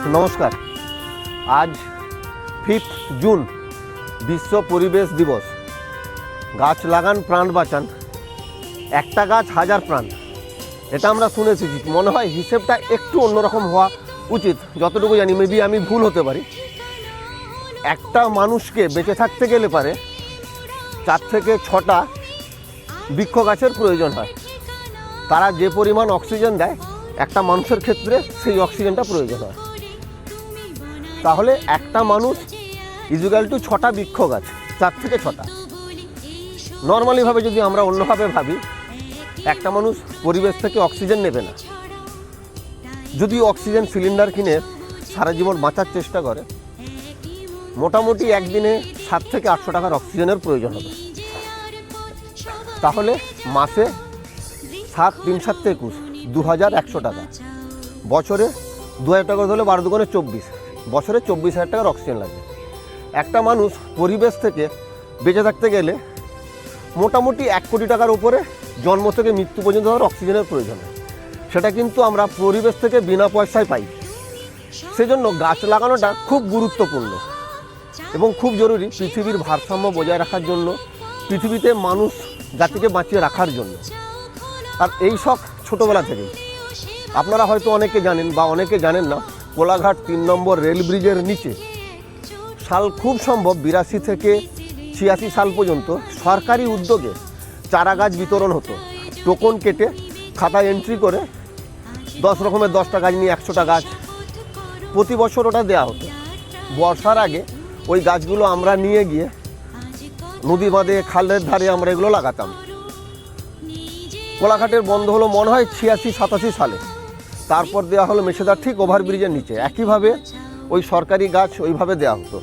নমস্কার। আজ 5 জুন বিশ্ব পরিবেশ দিবস। গাছ লাগান প্রাণ বাঁচান, একটা গাছ হাজার প্রাণ, এটা আমরা শুনেছি। মনে হয় হিসেবটা একটু অন্যরকম হওয়া উচিত, যতটুকু জানি। মেবি আমি ভুল হতে পারি। একটা মানুষকে বেঁচে থাকতে গেলে পারে 4 থেকে 6টা বৃক্ষ গাছের প্রয়োজন হয়। তারা যে পরিমাণ অক্সিজেন দেয় একটা মানুষের ক্ষেত্রে সেই অক্সিজেনটা প্রয়োজন হয়। তাহলে একটা মানুষ ইজুগাল টু 6টা বৃক্ষ গাছ, 4 থেকে 6টা। নর্মালিভাবে যদি আমরা অন্যভাবে ভাবি, একটা মানুষ পরিবেশ থেকে অক্সিজেন নেবে না। যদি অক্সিজেন সিলিন্ডার কিনে সারা জীবন বাঁচার চেষ্টা করে, মোটামুটি একদিনে 7 থেকে 800 টাকার অক্সিজেনের প্রয়োজন হবে। তাহলে মাসে 7 3 7 21 2100 টাকা, বছরে 2000 টাকা হলে 12 দুগুণে 24, বছরে 24,000 টাকার অক্সিজেন লাগে। একটা মানুষ পরিবেশ থেকে বেঁচে থাকতে গেলে মোটামুটি 1 কোটি টাকার উপরে জন্ম থেকে মৃত্যু পর্যন্ত তার অক্সিজেনের প্রয়োজন হয়। সেটা কিন্তু আমরা পরিবেশ থেকে বিনা পয়সায় পাই। সেজন্য গাছ লাগানোটা খুব গুরুত্বপূর্ণ এবং খুব জরুরি পৃথিবীর ভারসাম্য বজায় রাখার জন্য, পৃথিবীতে মানুষ জাতিকে বাঁচিয়ে রাখার জন্য। আর এই শখ ছোটোবেলা থেকেই। আপনারা হয়তো অনেকে জানেন বা অনেকে জানেন না, কোলাঘাট 3 নম্বর রেল ব্রিজের নিচে সাল খুব সম্ভব 82 থেকে 86 সাল পর্যন্ত সরকারি উদ্যোগে চারা গাছ বিতরণ হতো। টোকন কেটে খাতায় এন্ট্রি করে 10 রকমের 10টা গাছ নিয়ে 100টা গাছ প্রতি বছর ওটা দেওয়া হতো। বর্ষার আগে ওই গাছগুলো আমরা নিয়ে গিয়ে নদী বাঁধে, খালের ধারে আমরা এগুলো লাগাতাম। কোলাঘাটের বন্ধ হলো মনে হয় 86-87 সালে। তারপর দেওয়া হলো মেছেদার ঠিক ওভারব্রিজের নিচে। একইভাবে ওই সরকারি গাছ ওইভাবে দেওয়া হতো।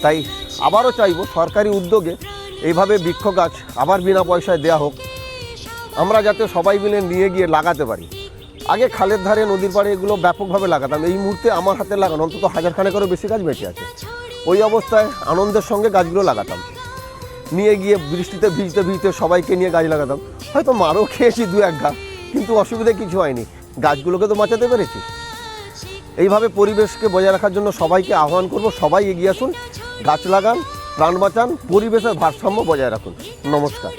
তাই আবারও চাইব সরকারি উদ্যোগে এইভাবে বৃক্ষ গাছ আবার বিনা পয়সায় দেওয়া হোক, আমরা যাতে সবাই মিলে নিয়ে গিয়ে লাগাতে পারি। আগে খালের ধারে, নদীর পাড়ে এগুলো ব্যাপকভাবে লাগাতাম। এই মুহূর্তে আমার হাতে লাগানো অন্তত 1000 খানেকেরও বেশি গাছ বেঁচে আছে। ওই অবস্থায় আনন্দের সঙ্গে গাছগুলো লাগাতাম, নিয়ে গিয়ে বৃষ্টিতে ভিজতে ভিজতে সবাইকে নিয়ে গাছ লাগাতাম। হয়তো মারও খেয়েছি 2-1 ঘা, কিন্তু অসুবিধা কিছু হয়নি, গাছগুলোকে তো বাঁচাতে পেরেছি। এইভাবে পরিবেশকে বজায় রাখার জন্য সবাইকে আহ্বান করব, সবাই এগিয়ে আসুন, গাছ লাগান, প্রাণ বাঁচান, পরিবেশের ভারসাম্য বজায় রাখুন। নমস্কার।